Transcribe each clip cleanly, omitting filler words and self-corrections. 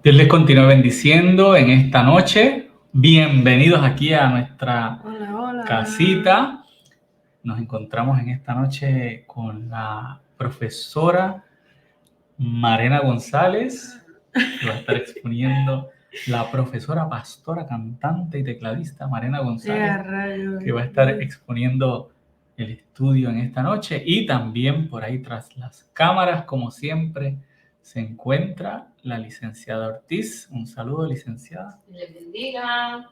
Dios les continúe bendiciendo en esta noche. Bienvenidos aquí a nuestra casita. Nos encontramos en esta noche con la profesora Marena González, que va a estar exponiendo, la profesora, pastora, cantante y tecladista Marena González, que va a estar exponiendo el estudio en esta noche. Y también por ahí tras las cámaras, como siempre, se encuentra la licenciada Ortiz. Un saludo, licenciada. Les bendiga.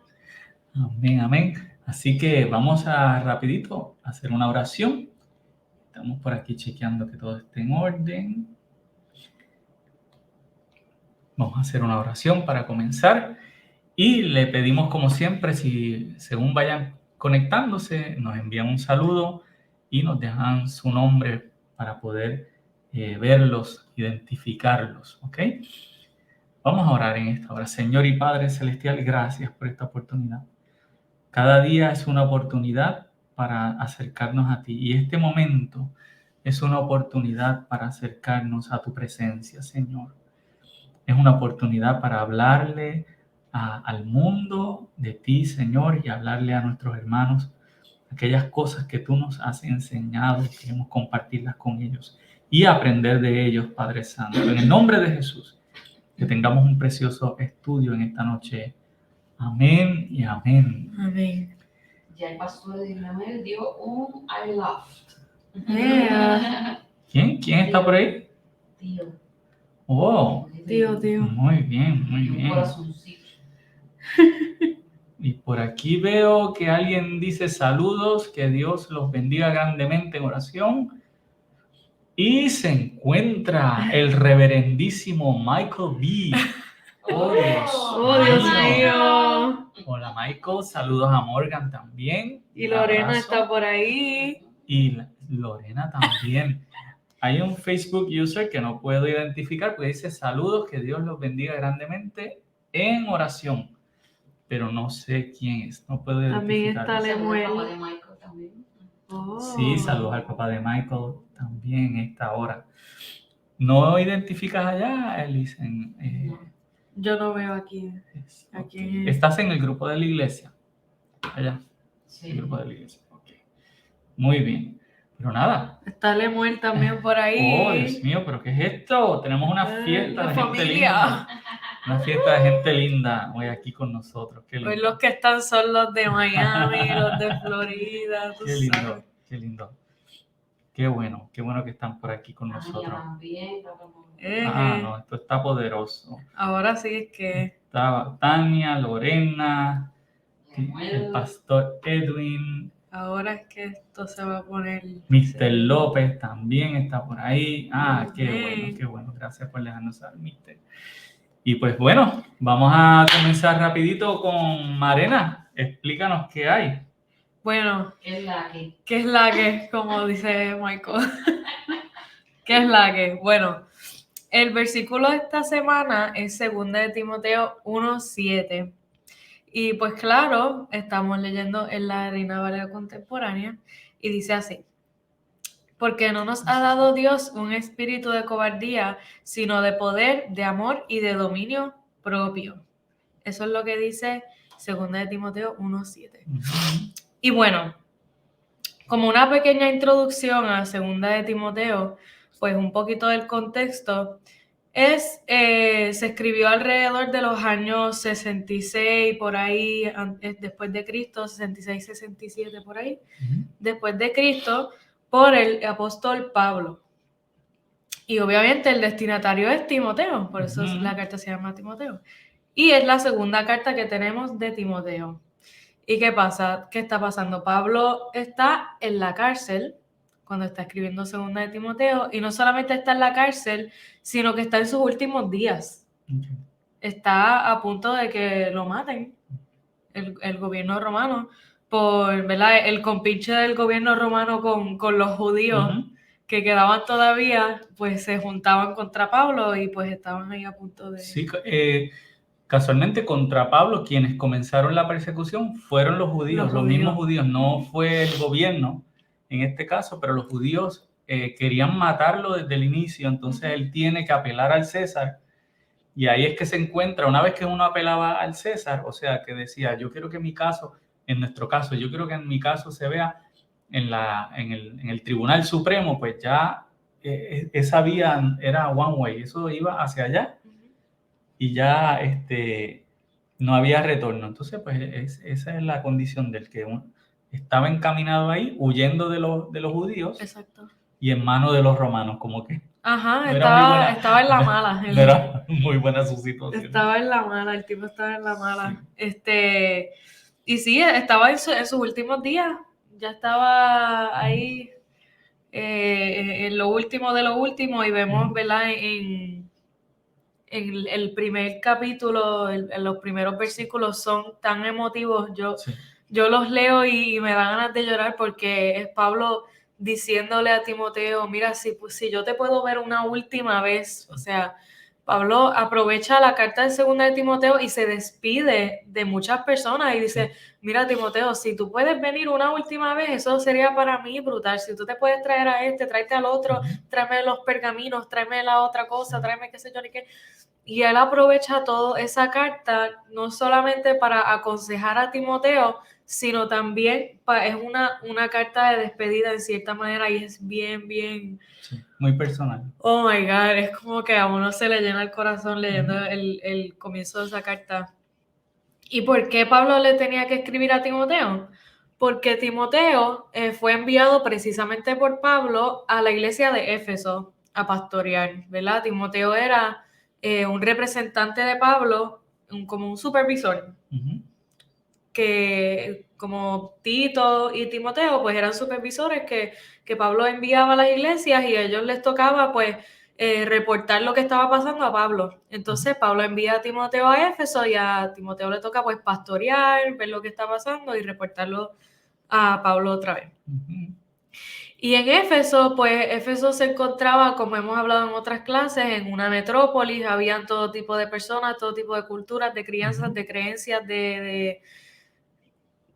Amén, amén. Así que vamos a rapidito hacer una oración. Estamos por aquí chequeando que todo esté en orden. Vamos a hacer una oración para comenzar y le pedimos, como siempre, si según vayan conectándose, nos envían un saludo y nos dejan su nombre para poder verlos, identificarlos, ¿ok? Vamos a orar en esta hora. Señor y Padre Celestial, gracias por esta oportunidad. Cada día es una oportunidad para acercarnos a ti y este momento es una oportunidad para acercarnos a tu presencia, Señor. Es una oportunidad para hablarle al mundo de ti, Señor, y hablarle a nuestros hermanos aquellas cosas que tú nos has enseñado. Queremos compartirlas con ellos y aprender de ellos, Padre Santo. En el nombre de Jesús, que tengamos un precioso estudio en esta noche. Amén y amén. Amén. Ya el pastor de Ismael dio un I loved. Yeah. ¿Quién está por ahí? Tío. Oh, Tío. muy bien, muy Y un bien. corazoncito. Y por aquí veo que alguien dice saludos, que Dios los bendiga grandemente en oración. Y se encuentra el reverendísimo Michael B. Oh, Dios mío. Hola, Michael. Saludos a Morgan también. Y Un Lorena abrazo. está por ahí. Y Lorena también. Hay un Facebook user que no puedo identificar porque dice saludos, que Dios los bendiga grandemente en oración. Pero no sé quién es, no puedo También identificar. está Lemuel. Saludos al papá de Michael también. Oh. Sí, saludos al papá de Michael también en esta hora. ¿No identificas allá, Elisen? Yo no veo aquí. Okay. ¿Estás en el grupo de la iglesia? Allá. Sí. El grupo de la iglesia. Okay. Muy bien. Pero nada. Está Lemuel también por ahí. Oh, Dios mío, ¿pero qué es esto? Tenemos una fiesta de gente familia. linda. Una fiesta de gente linda hoy aquí con nosotros. Qué lindo. Hoy los que están son los de Miami, los de Florida. Qué lindo, qué lindo. Qué bueno que están por aquí con nosotros. También. No, esto está poderoso. Ahora sí es que... Estaba Tania, Lorena, el pastor Edwin. Ahora es que esto se va a poner... Mr. López también está por ahí. Qué bueno. Gracias por dejarnos saber, Mr. Y pues bueno, vamos a comenzar rapidito con Marena. Explícanos qué hay. Bueno, ¿Qué es la que? ¿qué es la que? Como dice Michael. ¿Qué es la que? Bueno, el versículo de esta semana es 2 de Timoteo 1:7. Y pues claro, estamos leyendo en la Reina Valera Contemporánea y dice así: porque no nos ha dado Dios un espíritu de cobardía, sino de poder, de amor y de dominio propio. Eso es lo que dice 2 de Timoteo 1:7. Y bueno, como una pequeña introducción a 2 de Timoteo, pues un poquito del contexto, se escribió alrededor de los años 66, por ahí, después de Cristo, 66, 67, por ahí, después de Cristo, por el apóstol Pablo. Y obviamente el destinatario es Timoteo, por eso la carta se llama Timoteo. Y es la segunda carta que tenemos de Timoteo. ¿Y qué pasa? ¿Qué está pasando? Pablo está en la cárcel cuando está escribiendo 2 de Timoteo, y no solamente está en la cárcel, sino que está en sus últimos días. Okay. Está a punto de que lo maten, el gobierno romano, por, ¿verdad?, el compinche del gobierno romano con los judíos que quedaban todavía, pues se juntaban contra Pablo y pues estaban ahí a punto de... Sí, casualmente contra Pablo quienes comenzaron la persecución fueron los judíos, los mismos judíos, no fue el gobierno en este caso, pero los judíos querían matarlo desde el inicio, entonces él tiene que apelar al César Y ahí es que se encuentra, una vez que uno apelaba al César, o sea, que decía, yo quiero que mi caso, en nuestro caso, yo quiero que en mi caso se vea en el Tribunal Supremo, pues ya esa vía era one way, eso iba hacia allá y ya no había retorno. Entonces, pues esa es la condición del que uno estaba encaminado ahí, huyendo de los judíos. Exacto. Y en manos de los romanos, como que Ajá, no era muy buena, estaba en la mala. no era muy buena su situación. Estaba en la mala, el tipo estaba en la mala. Sí. Y sí, estaba en sus últimos días, ya estaba ahí en lo último de lo último y vemos, ¿verdad? En el primer capítulo, en los primeros versículos son tan emotivos. Sí. Yo los leo y me da ganas de llorar porque es Pablo diciéndole a Timoteo, mira, si yo te puedo ver una última vez, o sea, Pablo aprovecha la carta de segunda de Timoteo y se despide de muchas personas y dice, mira Timoteo, si tú puedes venir una última vez, eso sería para mí brutal. Si tú te puedes traer a tráete al otro, tráeme los pergaminos, tráeme la otra cosa, tráeme qué sé yo ni qué. Y él aprovecha toda esa carta no solamente para aconsejar a Timoteo, sino también es una carta de despedida en cierta manera y es bien, sí, muy personal. Oh my God, es como que a uno se le llena el corazón leyendo el comienzo de esa carta. ¿Y por qué Pablo le tenía que escribir a Timoteo? Porque Timoteo fue enviado precisamente por Pablo a la iglesia de Éfeso a pastorear, ¿verdad? Timoteo era un representante de Pablo, como un supervisor, que como Tito y Timoteo, pues eran supervisores que Pablo enviaba a las iglesias y a ellos les tocaba, pues, reportar lo que estaba pasando a Pablo. Entonces Pablo envía a Timoteo a Éfeso y a Timoteo le toca pues pastorear, ver lo que está pasando y reportarlo a Pablo otra vez. Y en Éfeso, pues Éfeso se encontraba, como hemos hablado en otras clases, en una metrópolis, habían todo tipo de personas, todo tipo de culturas, de crianzas, de creencias, de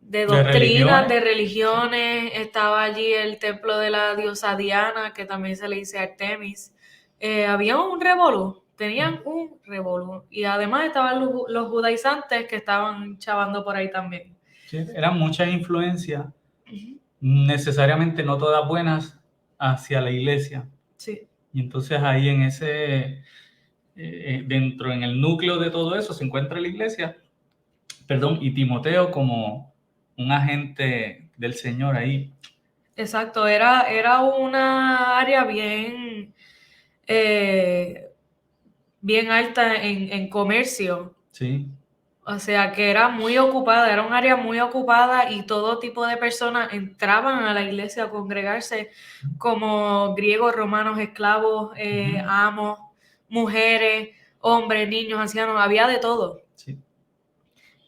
doctrinas, de religiones. Estaba allí el templo de la diosa Diana, que también se le dice Artemis. Había un revolú, tenían un revolú. Y además estaban los judaizantes que estaban chavando por ahí también. Sí, eran muchas influencias, necesariamente no todas buenas, hacia la iglesia. Sí. Y entonces ahí en dentro, en el núcleo de todo eso, se encuentra la iglesia, y Timoteo como un agente del Señor ahí. Exacto, era una área bien, bien alta en comercio. Sí. O sea, que era muy ocupada, era un área muy ocupada y todo tipo de personas entraban a la iglesia a congregarse, como griegos, romanos, esclavos, amos, mujeres, hombres, niños, ancianos, había de todo. Sí.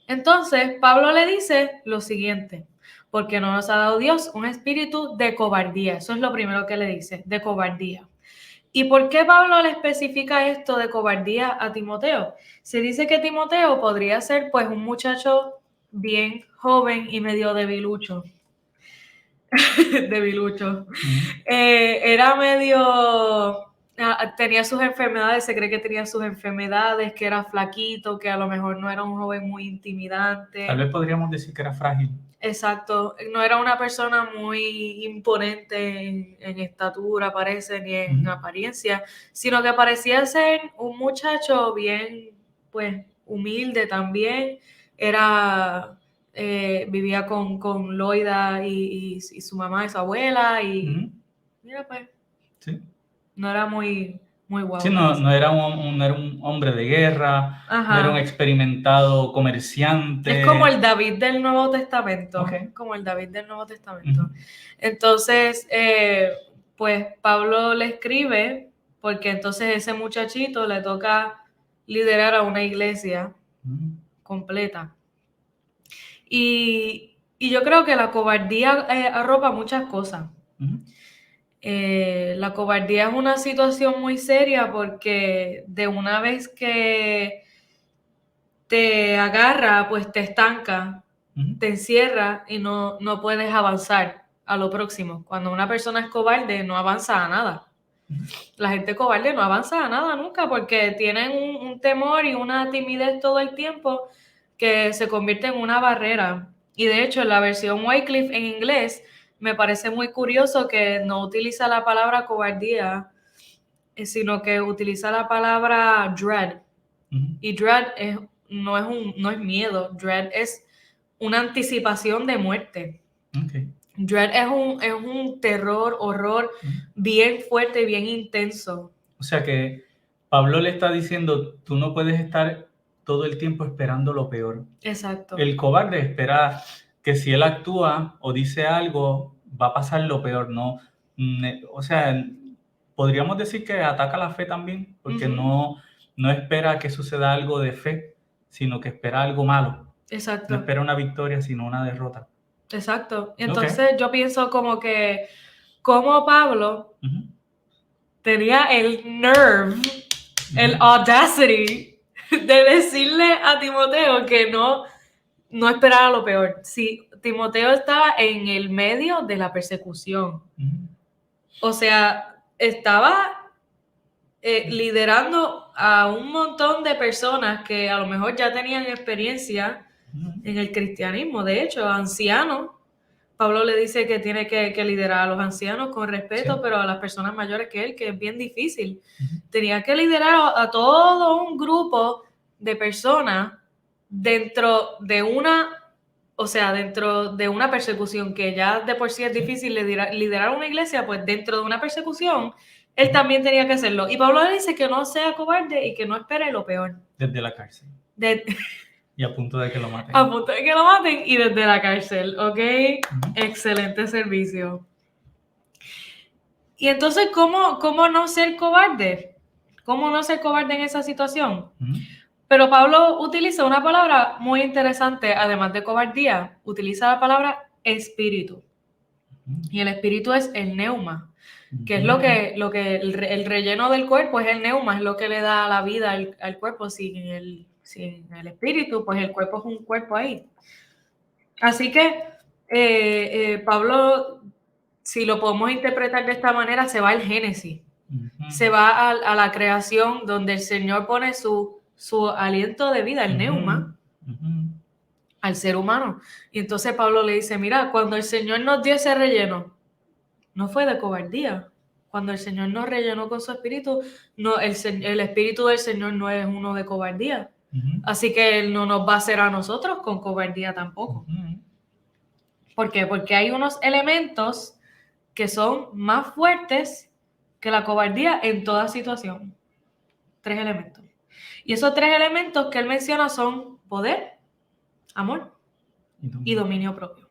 Entonces, Pablo le dice lo siguiente, porque no nos ha dado Dios un espíritu de cobardía. Eso es lo primero que le dice, de cobardía. ¿Y por qué Pablo le especifica esto de cobardía a Timoteo? Se dice que Timoteo podría ser pues un muchacho bien joven y medio debilucho. Debilucho. Era medio... tenía sus enfermedades, se cree que tenía sus enfermedades, que era flaquito, que a lo mejor no era un joven muy intimidante. Tal vez podríamos decir que era frágil. Exacto, no era una persona muy imponente en estatura, parece, ni en apariencia, sino que parecía ser un muchacho bien, pues, humilde también. Vivía con Loida y su mamá y su abuela y mira, pues, sí. No era muy guapo. Sí, no era un hombre de guerra, Ajá. No era un experimentado comerciante. Es como el David del Nuevo Testamento. Okay. Como el David del Nuevo Testamento. Entonces, pues Pablo le escribe, porque entonces ese muchachito le toca liderar a una iglesia completa. Y yo creo que la cobardía arropa muchas cosas. La cobardía es una situación muy seria porque de una vez que te agarra, pues te estanca, te encierra y no puedes avanzar a lo próximo. Cuando una persona es cobarde, no avanza a nada. La gente cobarde no avanza a nada nunca porque tienen un temor y una timidez todo el tiempo que se convierte en una barrera. Y de hecho, en la versión Wycliffe en inglés, me parece muy curioso que no utiliza la palabra cobardía, sino que utiliza la palabra dread. Y dread no es miedo, dread es una anticipación de muerte. Okay. Dread es un terror, horror bien fuerte y bien intenso. O sea que Pablo le está diciendo, tú no puedes estar todo el tiempo esperando lo peor. Exacto. El cobarde espera que si él actúa o dice algo, va a pasar lo peor, ¿no? O sea, podríamos decir que ataca la fe también, porque no espera que suceda algo de fe, sino que espera algo malo. Exacto. No espera una victoria, sino una derrota. Exacto. Entonces yo pienso como Pablo tenía el nerve, el audacity de decirle a Timoteo que no esperara lo peor. Sí, Timoteo estaba en el medio de la persecución. O sea, estaba liderando a un montón de personas que a lo mejor ya tenían experiencia en el cristianismo. De hecho, ancianos. Pablo le dice que tiene que liderar a los ancianos con respeto, sí, pero a las personas mayores que él, que es bien difícil. Tenía que liderar a todo un grupo de personas dentro de una persecución que ya de por sí es difícil liderar una iglesia, pues dentro de una persecución, él también tenía que hacerlo. Y Pablo le dice que no sea cobarde y que no espere lo peor. Desde la cárcel. Y a punto de que lo maten. A punto de que lo maten y desde la cárcel, ¿ok? Excelente servicio. Y entonces, ¿cómo no ser cobarde? ¿Cómo no ser cobarde en esa situación? Pero Pablo utiliza una palabra muy interesante, además de cobardía. Utiliza la palabra espíritu. Y el espíritu es el neuma, que es lo que el relleno del cuerpo es el neuma, es lo que le da la vida al cuerpo. Sin el espíritu, pues el cuerpo es un cuerpo ahí. Así que Pablo, si lo podemos interpretar de esta manera, se va al Génesis. Se va a la creación donde el Señor pone su aliento de vida, el neuma, al ser humano. Y entonces Pablo le dice, mira, cuando el Señor nos dio ese relleno, no fue de cobardía. Cuando el Señor nos rellenó con su espíritu, el espíritu del Señor no es uno de cobardía. Así que Él no nos va a hacer a nosotros con cobardía tampoco. ¿Por qué? Porque hay unos elementos que son más fuertes que la cobardía en toda situación. 3 elementos. Y esos 3 elementos que Él menciona son poder, amor y dominio propio.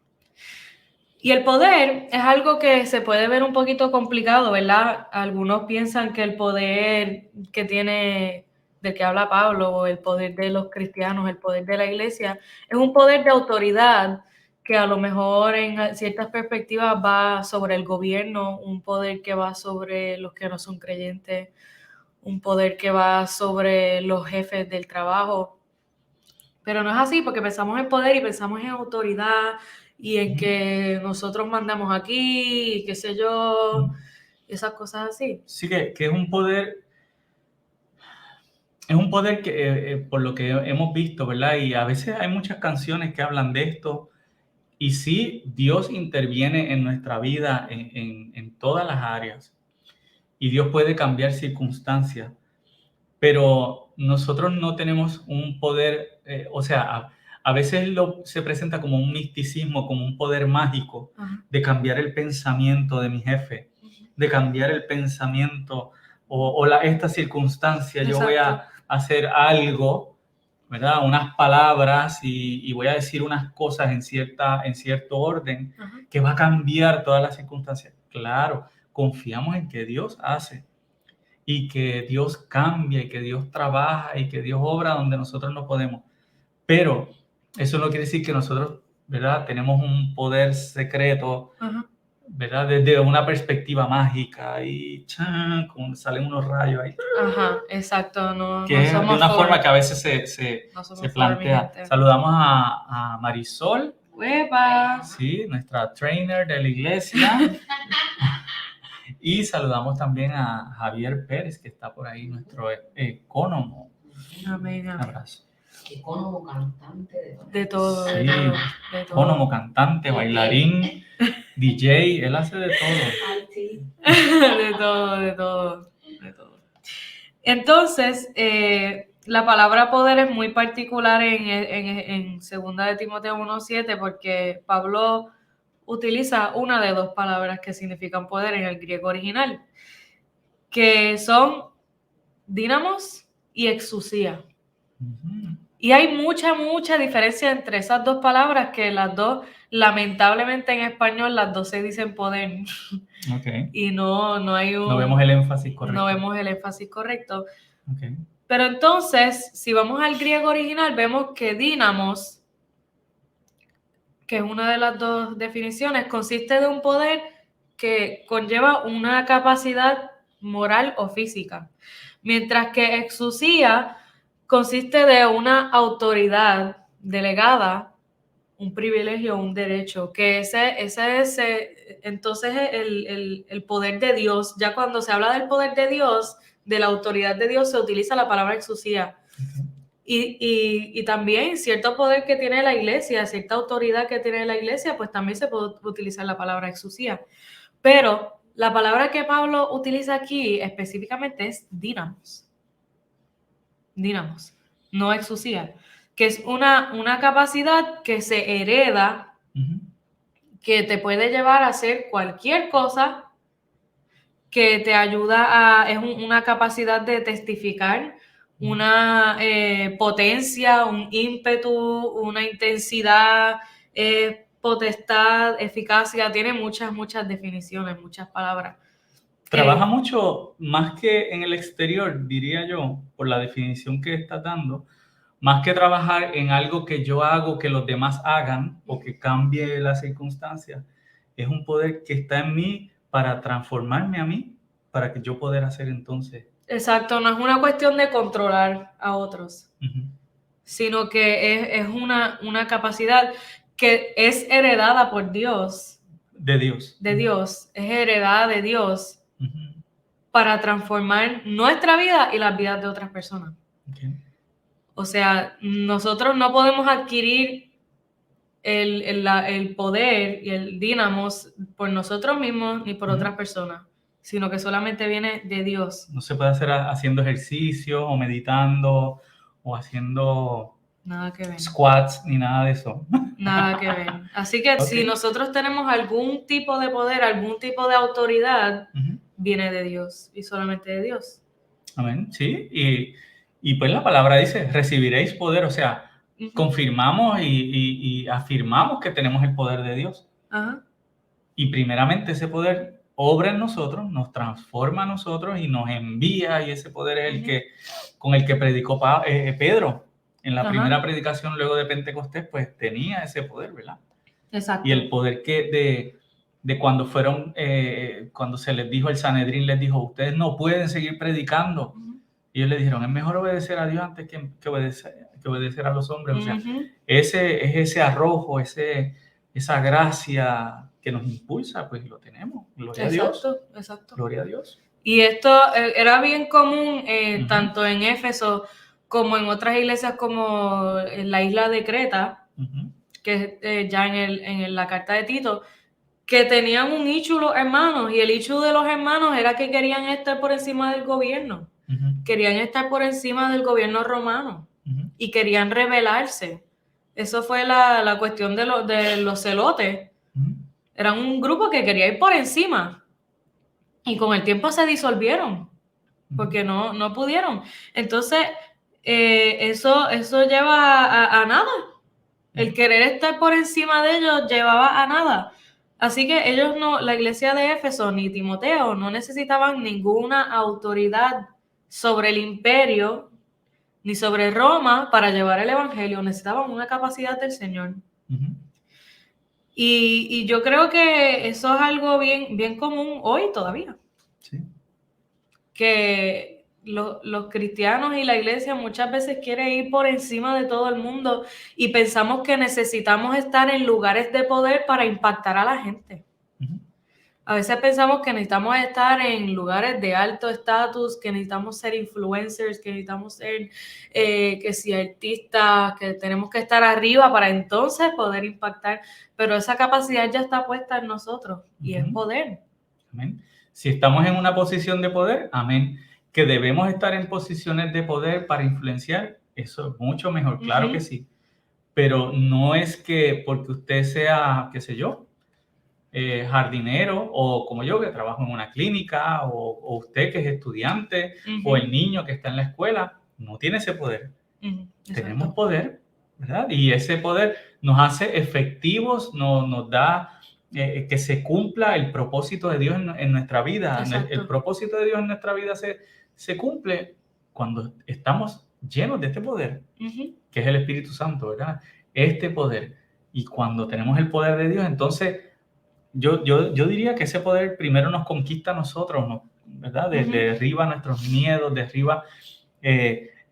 Y el poder es algo que se puede ver un poquito complicado, ¿verdad? Algunos piensan que el poder que tiene, del que habla Pablo, el poder de los cristianos, el poder de la iglesia, es un poder de autoridad que a lo mejor en ciertas perspectivas va sobre el gobierno, un poder que va sobre los que no son creyentes, un poder que va sobre los jefes del trabajo. Pero no es así, porque pensamos en poder y pensamos en autoridad y en que nosotros mandamos aquí, y qué sé yo, esas cosas así. Sí, que es un poder. Es un poder que, por lo que hemos visto, ¿verdad? Y a veces hay muchas canciones que hablan de esto. Y sí, Dios interviene en nuestra vida en todas las áreas. Y Dios puede cambiar circunstancias. Pero nosotros no tenemos un poder, o sea, a veces se presenta como un misticismo, como un poder mágico de cambiar el pensamiento de mi jefe, de cambiar el pensamiento o esta circunstancia. Exacto. Yo voy a hacer algo, ¿verdad? Unas palabras y voy a decir unas cosas en cierto orden que va a cambiar todas las circunstancias. Claro, confiamos en que Dios hace y que Dios cambia y que Dios trabaja y que Dios obra donde nosotros no podemos. Pero eso no quiere decir que nosotros, ¿verdad?, tenemos un poder secreto, ¿verdad?, desde una perspectiva mágica y como salen unos rayos ahí. Ajá, exacto. No que somos de una forma que a veces se plantea. Saludamos a Marisol. ¡Uepa! Sí, nuestra trainer de la iglesia. Y saludamos también a Javier Pérez, que está por ahí, nuestro ecónomo. Amén, Un amén. abrazo. Ecónomo, cantante, De todo, Sí, de todo, de todo. ecónomo, cantante, bailarín, DJ, él hace de todo. Ay, sí. De todo, de todo, de todo. Entonces, la palabra poder es muy particular en 2 de Timoteo 1:7 porque Pablo utiliza una de 2 palabras que significan poder en el griego original, que son dínamos y exusía. Ujú. Y hay mucha diferencia entre esas 2 palabras, que las 2, lamentablemente en español, las 2 se dicen poder. Ok. Y no hay un... No vemos el énfasis correcto. No vemos el énfasis correcto. Ok. Pero entonces, si vamos al griego original, vemos que dínamos, que es una de las 2 definiciones, consiste de un poder que conlleva una capacidad moral o física, mientras que exusía consiste de una autoridad delegada, un privilegio, un derecho, que ese es entonces el poder de Dios. Ya cuando se habla del poder de Dios, de la autoridad de Dios, se utiliza la palabra exusía. Y también cierto poder que tiene la iglesia, cierta autoridad que tiene la iglesia, pues también se puede utilizar la palabra exusía. Pero la palabra que Pablo utiliza aquí específicamente es dínamos. Dínamos, no exusía, que es una capacidad que se hereda, Ujú. que te puede llevar a hacer cualquier cosa, que te ayuda es una capacidad de testificar, una potencia, un ímpetu, una intensidad, potestad, eficacia, tiene muchas definiciones, muchas palabras. Trabaja mucho más que en el exterior, diría yo, por la definición que está dando, más que trabajar en algo que yo hago, que los demás hagan o que cambie las circunstancias. Es un poder que está en mí para transformarme a mí, para que yo pueda hacer entonces. Exacto, no es una cuestión de controlar a otros, sino que es una capacidad que es heredada por Dios. De Dios. De Dios, es heredada de Dios para transformar nuestra vida y las vidas de otras personas. Okay. O sea, nosotros no podemos adquirir el poder y el dínamos por nosotros mismos ni por otras personas, sino que solamente viene de Dios. No se puede hacer haciendo ejercicio o meditando o haciendo nada que ver. Squats ni nada de eso. Nada que ver. Así que si nosotros tenemos algún tipo de poder, algún tipo de autoridad, viene de Dios y solamente de Dios. Amén, sí. Y pues la palabra dice, recibiréis poder, o sea, confirmamos y afirmamos que tenemos el poder de Dios. Ajá. Y primeramente ese poder obra en nosotros, nos transforma a nosotros y nos envía, y ese poder es el que, con el que predicó Pedro. En la primera predicación luego de Pentecostés, pues tenía ese poder, ¿verdad? Exacto. Y el poder que de cuando fueron, cuando se les dijo, el Sanedrín les dijo, ustedes no pueden seguir predicando. Y ellos le dijeron, es mejor obedecer a Dios antes que obedecer a los hombres. O sea, ese arrojo, esa gracia que nos impulsa, pues lo tenemos. Gloria a Dios. Exacto. Gloria a Dios. Y esto era bien común tanto en Éfeso como en otras iglesias como en la isla de Creta, que ya en la carta de Tito, que tenían un issue los hermanos, y el issue de los hermanos era que querían estar por encima del gobierno, querían estar por encima del gobierno romano y querían rebelarse. Eso fue la cuestión de los celotes. Eran un grupo que quería ir por encima y con el tiempo se disolvieron porque no pudieron. Entonces, eso lleva a nada. El querer estar por encima de ellos llevaba a nada. Así que ellos la iglesia de Éfeso ni Timoteo no necesitaban ninguna autoridad sobre el imperio ni sobre Roma para llevar el evangelio. Necesitaban una capacidad del Señor. Y yo creo que eso es algo bien común hoy todavía. Sí. Que los cristianos y la iglesia muchas veces quieren ir por encima de todo el mundo y pensamos que necesitamos estar en lugares de poder para impactar a la gente. A veces pensamos que necesitamos estar en lugares de alto estatus, que necesitamos ser influencers, que necesitamos ser que si artistas, que tenemos que estar arriba para entonces poder impactar, pero esa capacidad ya está puesta en nosotros y es poder. Amén. Si estamos en una posición de poder, amén, que debemos estar en posiciones de poder para influenciar, eso es mucho mejor, claro que sí, pero no es que porque usted sea, qué sé yo, jardinero o como yo que trabajo en una clínica o usted que es estudiante o el niño que está en la escuela, no tiene ese poder. Tenemos poder, ¿verdad? Y ese poder nos hace efectivos, nos da que se cumpla el propósito de Dios en nuestra vida. El propósito de Dios en nuestra vida se cumple cuando estamos llenos de este poder, que es el Espíritu Santo, ¿verdad? Este poder. Y cuando tenemos el poder de Dios, entonces yo diría que ese poder primero nos conquista a nosotros, ¿no? ¿Verdad? Derriba nuestros miedos, derriba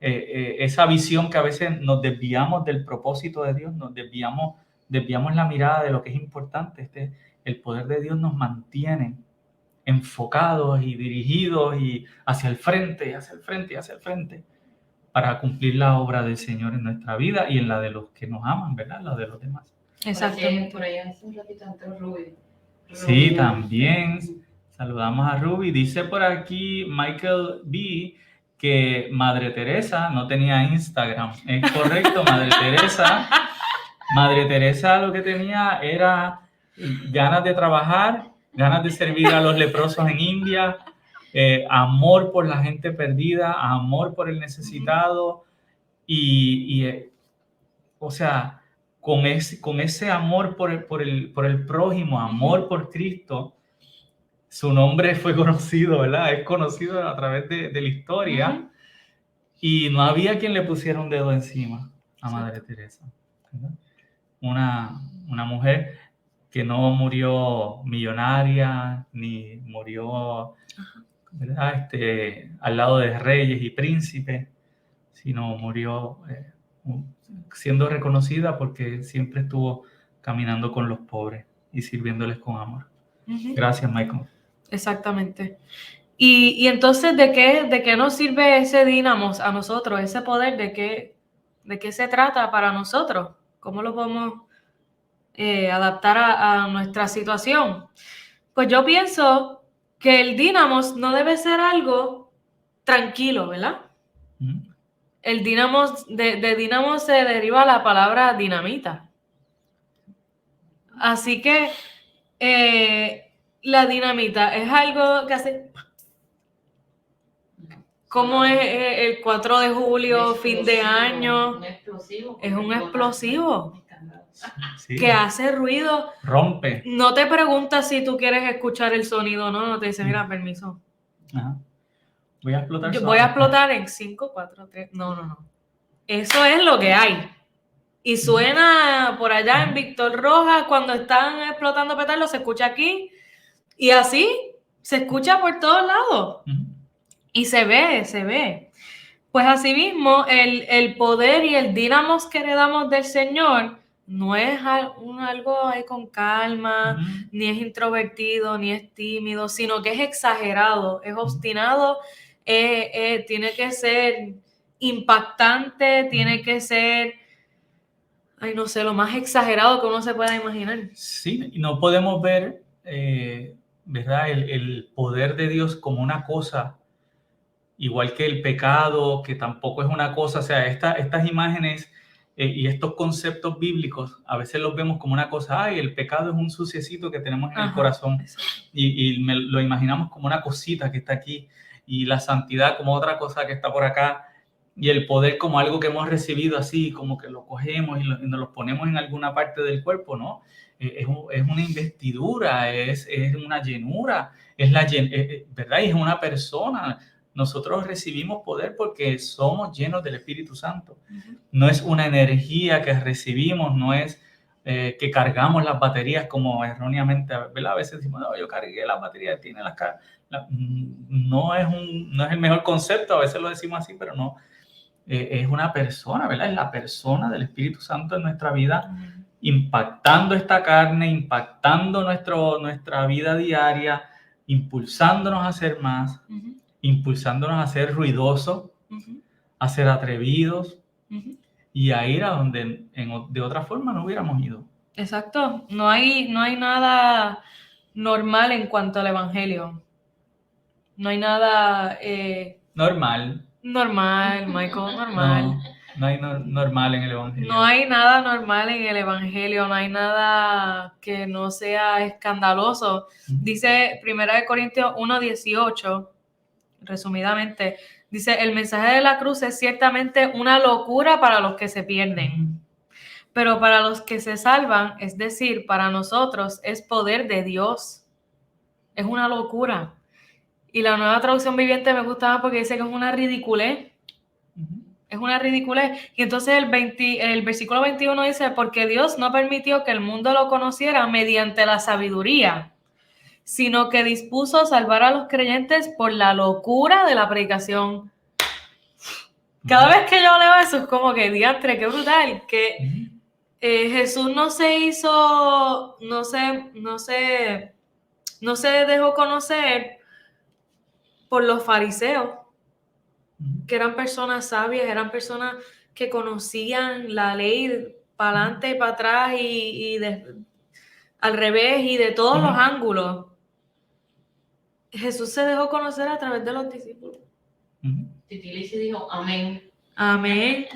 esa visión que a veces nos desviamos del propósito de Dios, nos desviamos la mirada de lo que es importante. El poder de Dios nos mantiene enfocados y dirigidos y hacia el frente, hacia el frente y hacia el frente para cumplir la obra del Señor en nuestra vida y en la de los que nos aman, ¿verdad? La de los demás. Exactamente. Por ahí hace un ratito antes Ruby. Sí, también saludamos a Ruby. Dice por aquí Michael B. que Madre Teresa no tenía Instagram. Es correcto, Madre Teresa. Madre Teresa lo que tenía era ganas de trabajar, ganas de servir a los leprosos en India, amor por la gente perdida, amor por el necesitado o sea, con ese amor por el prójimo, amor por Cristo, su nombre fue conocido, ¿verdad? Es conocido a través de la historia y no había quien le pusiera un dedo encima a Madre Teresa, ¿verdad? Una mujer que no murió millonaria, ni murió, ¿verdad? Al lado de reyes y príncipes, sino murió siendo reconocida porque siempre estuvo caminando con los pobres y sirviéndoles con amor. Gracias, Michael. Exactamente. Y entonces, ¿de qué nos sirve ese dínamo a nosotros, ese poder? ¿De qué se trata para nosotros? ¿Cómo lo podemos adaptar a nuestra situación? Pues yo pienso que el dínamo no debe ser algo tranquilo, ¿verdad? El dínamo, de dínamo se deriva la palabra dinamita. Así que la dinamita es algo que hace... ¿Cómo es el 4 de julio, fin de año? Un explosivo. Es un explosivo. Sí. Que hace ruido. Rompe. No te preguntas si tú quieres escuchar el sonido o no. No te dice, mira, permiso. Ajá. Voy a explotar. Yo voy a explotar en 5, 4, 3. No. Eso es lo que hay. Y suena por allá en Víctor Rojas cuando están explotando petardos, se escucha aquí. Y así se escucha por todos lados. Y se ve. Pues asimismo, el poder y el dínamo que heredamos del Señor no es algo ahí con calma, ni es introvertido, ni es tímido, sino que es exagerado, es obstinado, tiene que ser impactante, tiene que ser, no sé, lo más exagerado que uno se pueda imaginar. Sí, y no podemos ver, ¿verdad? El poder de Dios como una cosa, igual que el pecado, que tampoco es una cosa. O sea, estas imágenes y estos conceptos bíblicos a veces los vemos como una cosa. El pecado es un suciecito que tenemos en el corazón y lo imaginamos como una cosita que está aquí, y la santidad como otra cosa que está por acá, y el poder como algo que hemos recibido así, como que lo cogemos y nos lo ponemos en alguna parte del cuerpo, ¿no? Es una investidura, es una llenura, ¿verdad? Y es una persona. Nosotros recibimos poder porque somos llenos del Espíritu Santo. No es una energía que recibimos, no es que cargamos las baterías como erróneamente, ¿verdad? A veces decimos, no, yo cargué las baterías, tiene no es el mejor concepto, a veces lo decimos así, pero no. Es una persona, ¿verdad? Es la persona del Espíritu Santo en nuestra vida impactando esta carne, impactando nuestra vida diaria, impulsándonos a ser más, Ujú, impulsándonos a ser ruidosos, ujú, a ser atrevidos ujú. y a ir a donde de otra forma no hubiéramos ido. Exacto. No hay nada normal en cuanto al evangelio. No hay nada Normal, normal, Michael, normal. no hay normal en el No Evangelio. hay nada normal en el evangelio, no hay nada que no sea escandaloso. Dice 1 Corintios 1:18, resumidamente, dice, el mensaje de la cruz es ciertamente una locura para los que se pierden, pero para los que se salvan, es decir, para nosotros, es poder de Dios. Es una locura. Y la Nueva Traducción Viviente me gustaba porque dice que es una ridiculez. Es una ridiculez. Y entonces el versículo 21 dice, porque Dios no permitió que el mundo lo conociera mediante la sabiduría, sino que dispuso salvar a los creyentes por la locura de la predicación. Cada vez que yo leo eso es como que, diantre, qué brutal, que Jesús no se hizo, no se dejó conocer por los fariseos, que eran personas sabias, eran personas que conocían la ley para adelante y para atrás al revés y de todos los ángulos. Jesús se dejó conocer a través de los discípulos. Titi Lizzy dijo amén. Amén.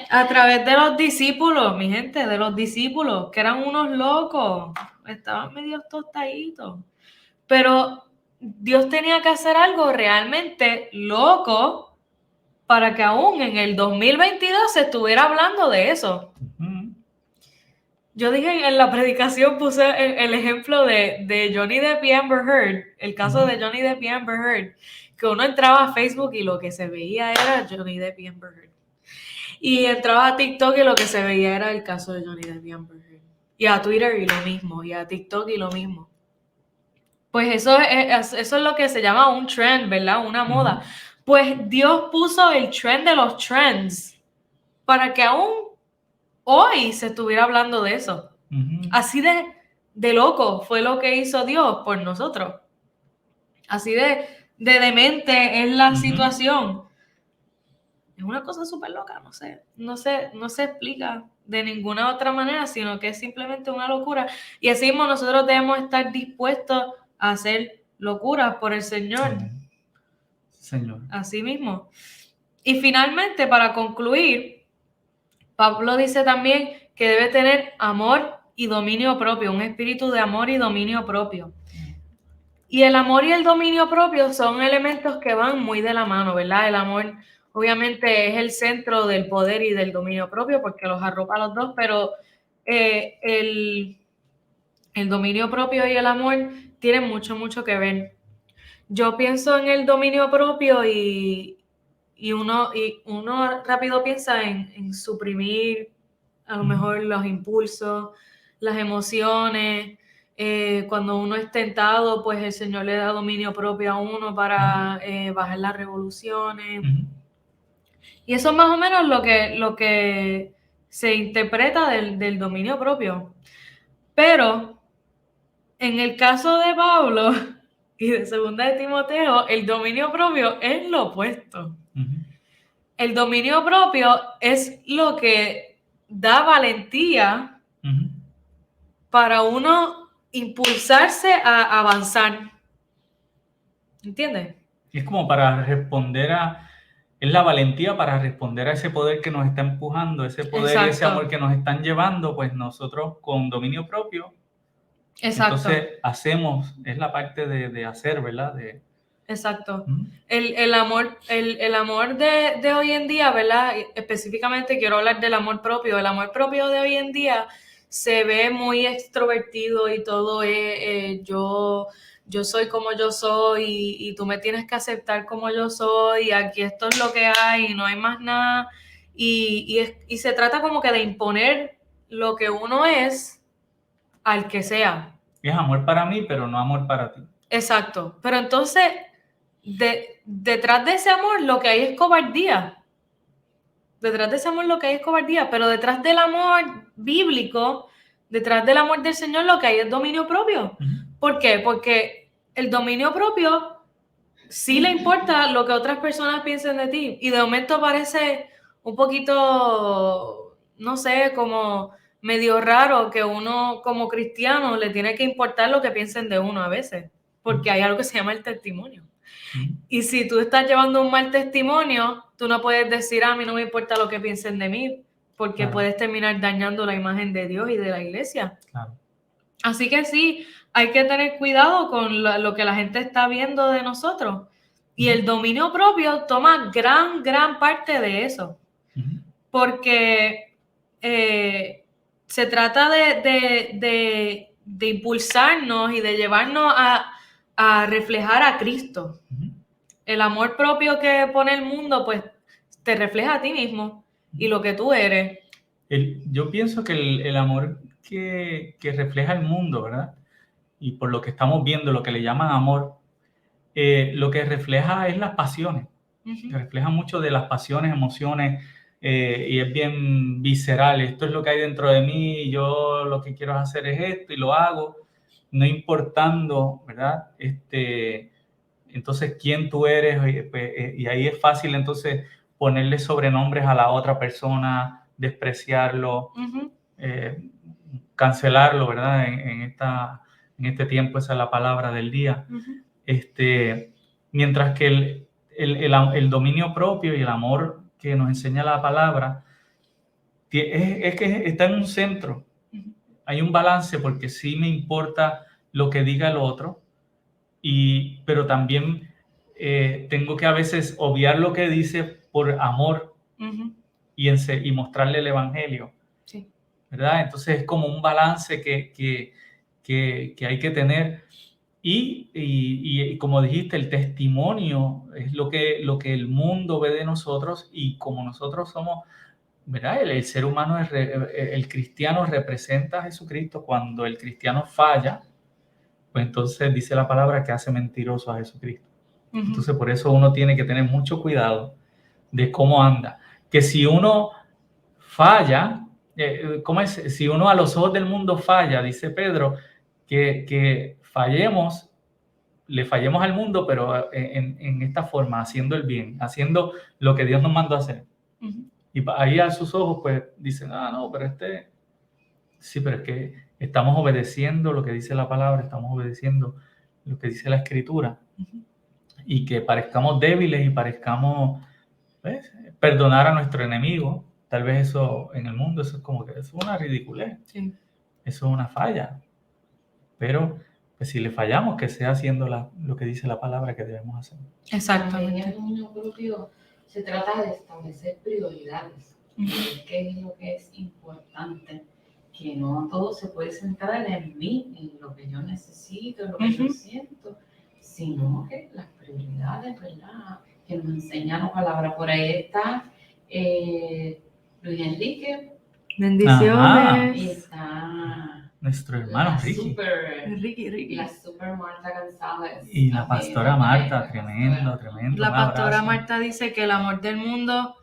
A través de los discípulos, mi gente, de los discípulos, que eran unos locos, estaban medio tostaditos. Pero Dios tenía que hacer algo realmente loco para que aún en el 2022 se estuviera hablando de eso. Yo dije en la predicación, puse el ejemplo de Johnny Depp y Amber Heard, el caso de Johnny Depp y Amber Heard, que uno entraba a Facebook y lo que se veía era Johnny Depp y Amber Heard. Y entraba a TikTok y lo que se veía era el caso de Johnny Depp y Amber Heard. Y a Twitter y lo mismo, y a TikTok y lo mismo. Pues eso es lo que se llama un trend, ¿verdad? Una moda. Pues Dios puso el trend de los trends para que aún hoy se estuviera hablando de eso. Así de loco fue lo que hizo Dios por nosotros. Así de demente es la situación. Es una cosa súper loca, no se explica de ninguna otra manera, sino que es simplemente una locura. Y así mismo nosotros debemos estar dispuestos a hacer locuras por el Señor. Señor. Así mismo. Y finalmente, para concluir, Pablo dice también que debe tener amor y dominio propio, un espíritu de amor y dominio propio. Y el amor y el dominio propio son elementos que van muy de la mano, ¿verdad? El amor obviamente es el centro del poder y del dominio propio porque los arropa a los dos, pero el dominio propio y el amor tienen mucho que ver. Yo pienso en el dominio propio y uno rápido piensa en suprimir a lo mejor los impulsos, las emociones. Cuando uno es tentado, pues el Señor le da dominio propio a uno para bajar las revoluciones. Y eso es más o menos lo que se interpreta del dominio propio. Pero en el caso de Pablo y de 2 de Timoteo, el dominio propio es lo opuesto. El dominio propio es lo que da valentía para uno impulsarse a avanzar. ¿Entiendes? Es como para responder es la valentía para responder a ese poder que nos está empujando, ese poder y ese amor que nos están llevando, pues nosotros con dominio propio. Exacto. Entonces es la parte de hacer, ¿verdad? Exacto. El amor de hoy en día, ¿verdad? Específicamente quiero hablar del amor propio. El amor propio de hoy en día se ve muy extrovertido y todo es yo soy como yo soy y tú me tienes que aceptar como yo soy y aquí esto es lo que hay y no hay más nada. Y se trata como que de imponer lo que uno es al que sea. Es amor para mí, pero no amor para ti. Exacto. Pero entonces, detrás de ese amor lo que hay es cobardía. Detrás de ese amor lo que hay es cobardía, pero detrás del amor bíblico Detrás del amor del Señor lo que hay es dominio propio. ¿Por qué? Porque el dominio propio sí le importa lo que otras personas piensen de ti. Y de momento parece un poquito, no sé, como medio raro que uno como cristiano le tiene que importar lo que piensen de uno a veces. Porque hay algo que se llama el testimonio. Y si tú estás llevando un mal testimonio, tú no puedes decir, a mí no me importa lo que piensen de mí, porque Claro. puedes terminar dañando la imagen de Dios y de la iglesia. Claro. Así que sí, hay que tener cuidado con lo que la gente está viendo de nosotros. Y el dominio propio toma gran parte de eso. Porque se trata de impulsarnos y de llevarnos a reflejar a Cristo. El amor propio que pone el mundo, pues, te refleja a ti mismo y lo que tú eres. Yo pienso que el amor que refleja el mundo, ¿verdad? Y por lo que estamos viendo, lo que le llaman amor, lo que refleja es las pasiones. Refleja mucho de las pasiones, emociones, y es bien visceral. Esto es lo que hay dentro de mí, y yo lo que quiero hacer es esto y lo hago, no importando, ¿verdad? Entonces, quién tú eres, y ahí es fácil entonces ponerle sobrenombres a la otra persona, despreciarlo, cancelarlo, ¿verdad? En este tiempo esa es la palabra del día. Mientras que el dominio propio y el amor que nos enseña la palabra es que está en un centro. Hay un balance porque sí me importa lo que diga el otro, pero también tengo que a veces obviar lo que dice por amor y mostrarle el evangelio. Sí. ¿Verdad? Entonces es como un balance que hay que tener. Y como dijiste, el testimonio es lo que el mundo ve de nosotros, y como nosotros somos, ¿verdad? El ser humano, el cristiano representa a Jesucristo. Cuando el cristiano falla, pues entonces dice la palabra que hace mentiroso a Jesucristo. Entonces por eso uno tiene que tener mucho cuidado de cómo anda. Que si uno falla, ¿cómo es? Si uno a los ojos del mundo falla, dice Pedro, que fallemos, le fallemos al mundo, pero en esta forma, haciendo el bien, haciendo lo que Dios nos mandó a hacer. Y ahí a sus ojos, pues, dicen, no, pero sí, pero es que estamos obedeciendo lo que dice la palabra, estamos obedeciendo lo que dice la Escritura. Y que parezcamos débiles y parezcamos, ¿ves? Perdonar a nuestro enemigo. Tal vez eso en el mundo, eso es como que es una ridiculez. Sí. Eso es una falla. Pero pues si le fallamos, que sea haciendo lo que dice la palabra que debemos hacer. Exactamente. En el dominio propio se trata de establecer prioridades, que es lo que es importante, que no todo se puede centrar en mí, en lo que yo necesito, en lo que yo siento, sino que las prioridades, ¿verdad?, que nos enseña la palabra. Por ahí está Luis Enrique. Bendiciones. Y está nuestro hermano Ricky. Ricky. La super Marta González. Y la pastora Marta, tremendo. La pastora Marta dice que el amor del mundo,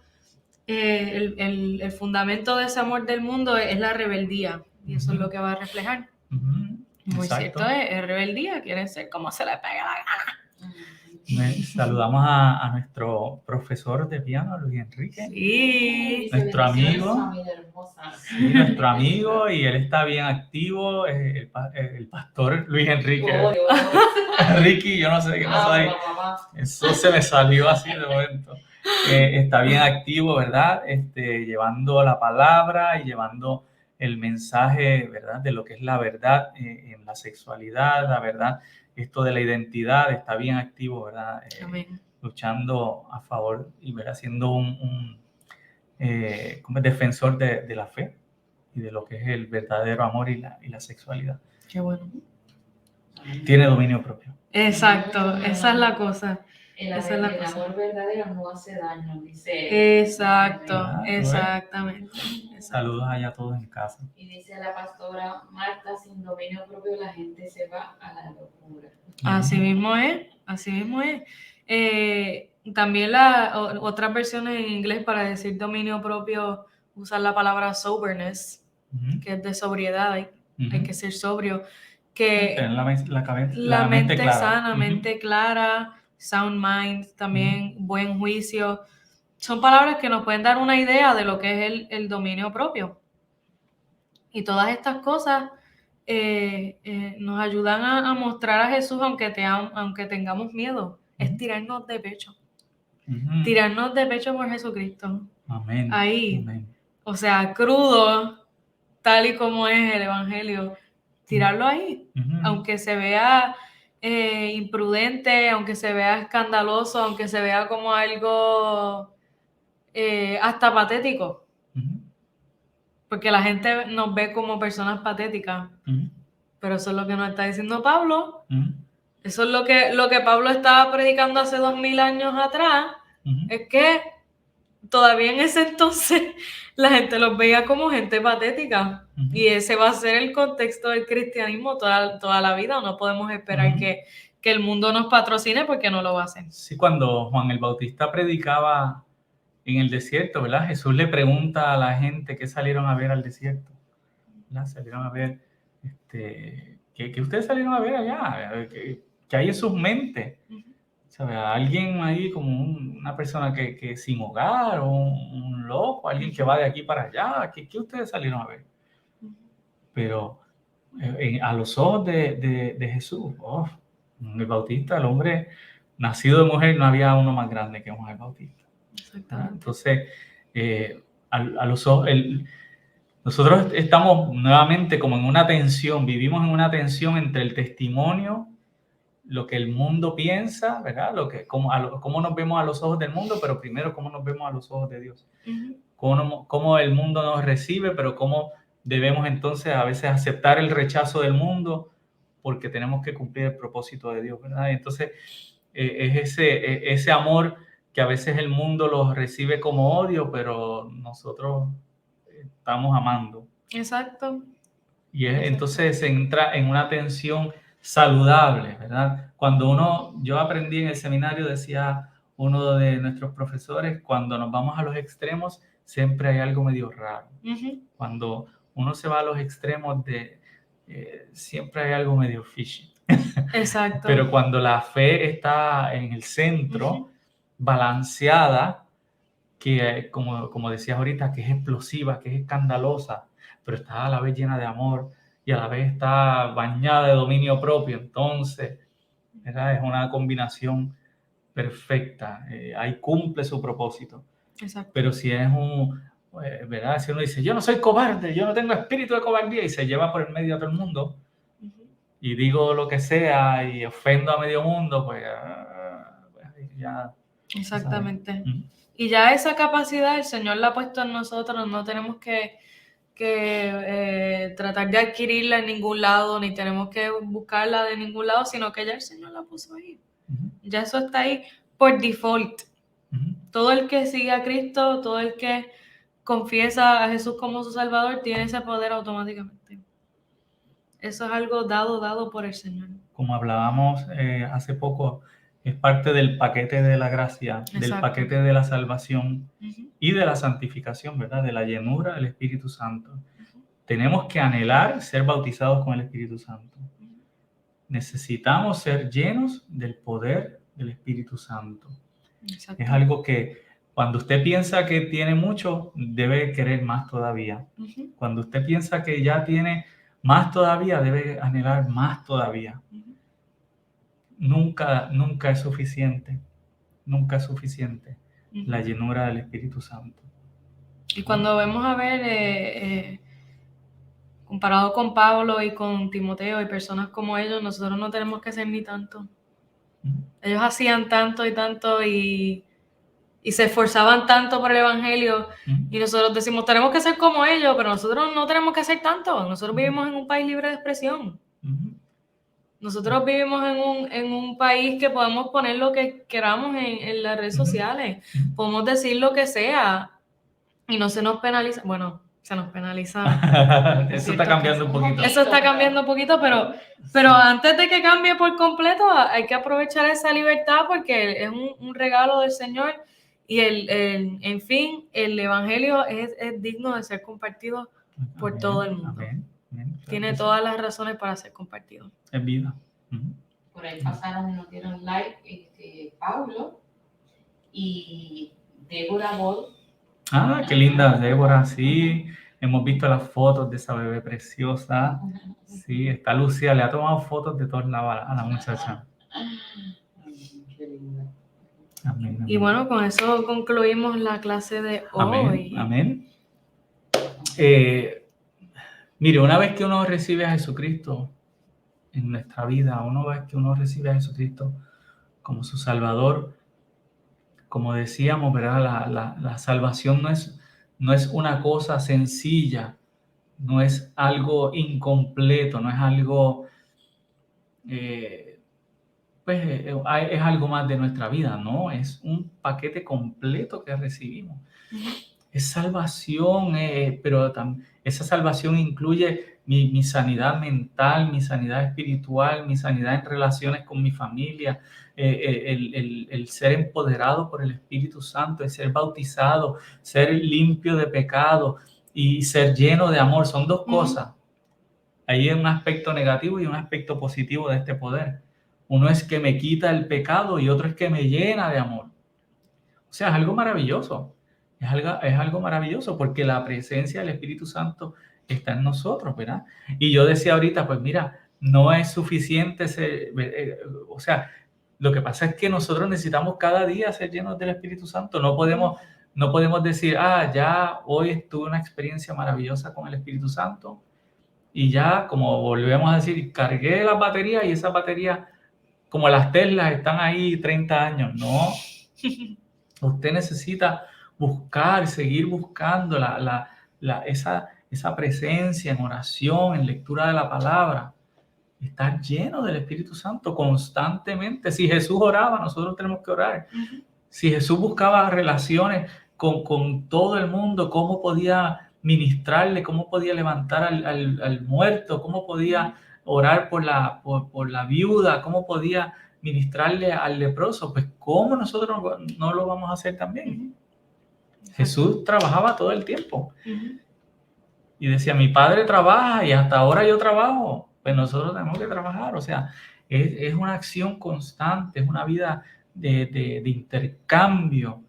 el fundamento de ese amor del mundo es la rebeldía. Y eso es lo que va a reflejar. Muy cierto, es rebeldía, quieren ser como se le pegue la gana. Saludamos a nuestro profesor de piano, Luis Enrique. Sí. Nuestro amigo. Sí, nuestro amigo, y él está bien activo, el pastor Luis Enrique. Ricky, yo no sé qué pasó ahí. Eso se me salió así de momento. Está bien activo, ¿verdad? Llevando la palabra y llevando el mensaje, ¿verdad?, de lo que es la verdad en la sexualidad, la verdad, esto de la identidad. Está bien activo, ¿verdad? Luchando a favor y, ¿verdad?, siendo un como defensor de la fe y de lo que es el verdadero amor y la sexualidad. Qué bueno. Tiene dominio propio. Exacto, esa es la cosa. El amor verdadero no hace daño, dice. Exacto, exactamente. Saludos allá a todos en casa. Y dice la pastora Marta, sin dominio propio la gente se va a la locura. Así mismo es, así mismo es. También otras versiones en inglés para decir dominio propio usan la palabra soberness, que es de sobriedad, hay que ser sobrio, Tener que la mente clara. sana, mente clara, sound mind, también buen juicio. Son palabras que nos pueden dar una idea de lo que es el dominio propio. Y todas estas cosas nos ayudan a mostrar a Jesús, aunque tengamos miedo. Es tirarnos de pecho. Tirarnos de pecho por Jesucristo. Amén. Ahí. Amén. O sea, crudo, tal y como es el Evangelio. Tirarlo ahí. Aunque se vea imprudente, aunque se vea escandaloso, aunque se vea como algo hasta patético. Porque la gente nos ve como personas patéticas. Pero eso es lo que nos está diciendo Pablo. Eso es lo que Pablo estaba predicando hace 2000 años atrás. Es que todavía en ese entonces la gente los veía como gente patética. Y ese va a ser el contexto del cristianismo toda la vida. No podemos esperar que el mundo nos patrocine, porque no lo va a hacer. Sí, cuando Juan el Bautista predicaba en el desierto, ¿verdad? Jesús le pregunta a la gente que salieron a ver al desierto, ¿verdad? Salieron a ver, ¿qué ustedes salieron a ver allá? ¿Qué hay en sus mentes? ¿Sabe? Alguien ahí como una persona que sin hogar, o un loco, alguien que va de aquí para allá. ¿Qué ustedes salieron a ver? Pero a los ojos de Jesús, el Bautista, el hombre nacido de mujer, no había uno más grande que Juan el Bautista. Exactamente. Entonces, a los ojos, nosotros estamos nuevamente como en una tensión, vivimos en una tensión entre el testimonio, lo que el mundo piensa, ¿verdad? Cómo nos vemos a los ojos del mundo, pero primero cómo nos vemos a los ojos de Dios. Cómo el mundo nos recibe, pero cómo debemos entonces a veces aceptar el rechazo del mundo, porque tenemos que cumplir el propósito de Dios, ¿verdad? Entonces, es ese amor que a veces el mundo lo recibe como odio, pero nosotros estamos amando. Exacto. Y entonces se entra en una tensión saludable, ¿verdad? Yo aprendí en el seminario, decía uno de nuestros profesores, cuando nos vamos a los extremos, siempre hay algo medio raro. Cuando uno se va a los extremos, siempre hay algo medio fishy. Exacto. Pero cuando la fe está en el centro, balanceada, que como decías ahorita, que es explosiva, que es escandalosa, pero está a la vez llena de amor y a la vez está bañada de dominio propio, entonces, ¿verdad? Es una combinación perfecta. Ahí cumple su propósito. Exacto. Pero si es ¿verdad? Si uno dice, yo no soy cobarde, yo no tengo espíritu de cobardía, y se lleva por el medio a todo el mundo, y digo lo que sea y ofendo a medio mundo, pues ya. Exactamente. Y ya esa capacidad el Señor la ha puesto en nosotros. No tenemos que tratar de adquirirla en ningún lado, ni tenemos que buscarla de ningún lado, sino que ya el Señor la puso ahí. Ya eso está ahí por default. Todo el que sigue a Cristo, todo el que confiesa a Jesús como su Salvador, tiene ese poder automáticamente. Eso es algo dado por el Señor. Como hablábamos hace poco, es parte del paquete de la gracia, del paquete de la salvación y de la santificación, ¿verdad? De la llenura del Espíritu Santo. Tenemos que anhelar ser bautizados con el Espíritu Santo. Necesitamos ser llenos del poder del Espíritu Santo. Exacto. Es algo que cuando usted piensa que tiene mucho, debe querer más todavía. Cuando usted piensa que ya tiene más todavía, debe anhelar más todavía. Nunca es suficiente. Nunca es suficiente la llenura del Espíritu Santo. Y cuando vemos a ver, comparado con Pablo y con Timoteo y personas como ellos, nosotros no tenemos que hacer ni tanto. Ellos hacían tanto y tanto y se esforzaban tanto por el Evangelio, y nosotros decimos, tenemos que ser como ellos, pero nosotros no tenemos que hacer tanto. Nosotros vivimos en un país libre de expresión. Nosotros vivimos en un país que podemos poner lo que queramos en las redes sociales. Podemos decir lo que sea y no se nos penaliza. Bueno, se nos penaliza. Eso está cambiando un poquito. Eso está cambiando un poquito, pero antes de que cambie por completo, hay que aprovechar esa libertad, porque es un regalo del Señor, y en fin, el Evangelio es digno de ser compartido por Amén, todo el mundo. amén, amén, claro Tiene que sí. todas las razones para ser compartido. Es vida. Ujú. Por ahí pasaron y nos dieron like Pablo y Débora Bol. Ah, qué linda Débora, sí. Hemos visto las fotos de esa bebé preciosa. Sí, está Lucía, le ha tomado fotos de todos lados a la muchacha. Qué linda. Amén, amén. Y bueno, con eso concluimos la clase de Amén, hoy. amén. Mire, una vez que uno recibe a Jesucristo en nuestra vida, una vez que uno recibe a Jesucristo como su Salvador, como decíamos, ¿verdad? La salvación no es una cosa sencilla, no es algo incompleto, no es algo, es algo más de nuestra vida, ¿no? Es un paquete completo que recibimos. Es salvación, pero esa salvación incluye mi sanidad mental, mi sanidad espiritual, mi sanidad en relaciones con mi familia, el ser empoderado por el Espíritu Santo, el ser bautizado, ser limpio de pecado y ser lleno de amor. Son dos cosas. Ahí hay un aspecto negativo y un aspecto positivo de este poder. Uno es que me quita el pecado y otro es que me llena de amor. O sea, es algo maravilloso. Es algo maravilloso porque la presencia del Espíritu Santo está en nosotros, ¿verdad? Y yo decía ahorita, pues mira, no es suficiente o sea, lo que pasa es que nosotros necesitamos cada día ser llenos del Espíritu Santo. No podemos decir, ya hoy tuve una experiencia maravillosa con el Espíritu Santo y ya, como volvemos a decir, cargué las baterías y esas baterías, como las Teslas, están ahí 30 años. No. Usted necesita buscar, seguir buscando esa presencia en oración, en lectura de la palabra. Estar lleno del Espíritu Santo constantemente. Si Jesús oraba, nosotros tenemos que orar. Si Jesús buscaba relaciones con todo el mundo, cómo podía ministrarle, cómo podía levantar al muerto, cómo podía orar por la viuda, cómo podía ministrarle al leproso, pues ¿cómo nosotros no lo vamos a hacer también? Jesús trabajaba todo el tiempo. Y decía, mi padre trabaja y hasta ahora yo trabajo, pues nosotros tenemos que trabajar. O sea, es una acción constante, es una vida de intercambio,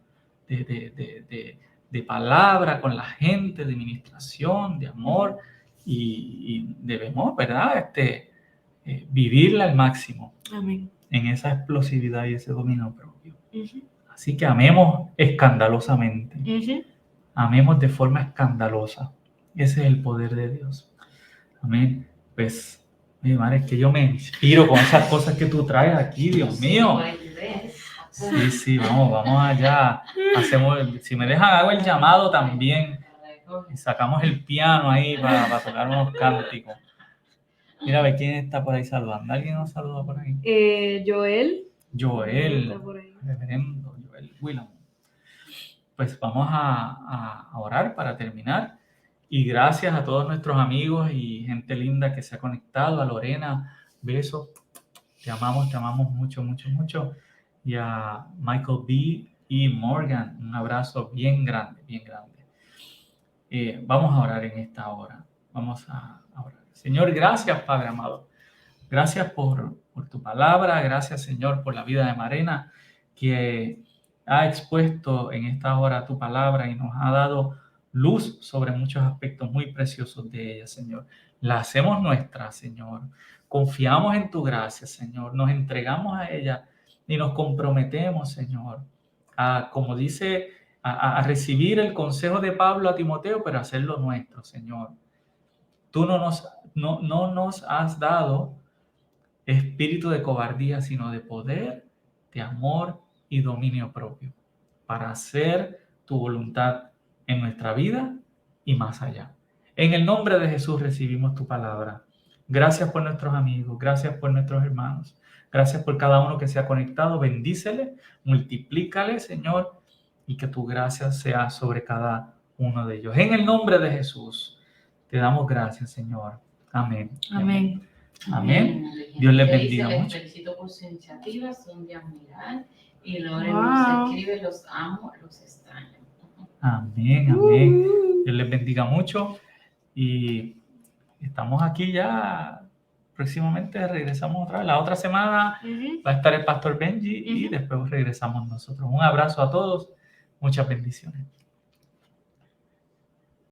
de palabra con la gente, de ministración, de amor, y debemos, ¿verdad? Vivirla al máximo. Amén. En esa explosividad y ese dominio propio. Así que amemos escandalosamente. Amemos de forma escandalosa. Ese es el poder de Dios. Amén. Pues, mi madre, es que yo me inspiro con esas cosas que tú traes aquí, Dios mío. Sí, vamos allá. Si me dejan, hago el llamado también. Y sacamos el piano ahí para tocar unos cánticos. Mira, a ver quién está por ahí saludando. ¿Alguien nos saluda por ahí? Joel. Joel, reverendo Joel Willam. Pues vamos a orar para terminar. Y gracias a todos nuestros amigos y gente linda que se ha conectado. A Lorena, besos. Te amamos mucho, mucho, mucho. Y a Michael B. y Morgan, un abrazo bien grande, bien grande. Vamos a orar en esta hora. Vamos a orar. Señor, gracias, Padre amado. Gracias por tu palabra. Gracias, Señor, por la vida de Marena, que ha expuesto en esta hora tu palabra y nos ha dado luz sobre muchos aspectos muy preciosos de ella, Señor. La hacemos nuestra, Señor. Confiamos en tu gracia, Señor. Nos entregamos a ella y nos comprometemos, Señor, como dice, a recibir el consejo de Pablo a Timoteo, pero hacerlo nuestro, Señor. Tú no nos has dado espíritu de cobardía, sino de poder, de amor y dominio propio, para hacer tu voluntad en nuestra vida y más allá. En el nombre de Jesús recibimos tu palabra. Gracias por nuestros amigos, gracias por nuestros hermanos, gracias por cada uno que se ha conectado. Bendícele, multiplícale, Señor, y que tu gracia sea sobre cada uno de ellos. En el nombre de Jesús te damos gracias, Señor. Amén. Amén. Amén. Dios les bendiga Les mucho. felicito por su iniciativa, son de admirar. Y Lore Wow. nos escribe, los amo, los extraño. Amén, amén. Dios les bendiga mucho. Y estamos aquí ya, próximamente regresamos otra vez. La otra semana va a estar el pastor Benji y después regresamos nosotros. Un abrazo a todos, muchas bendiciones.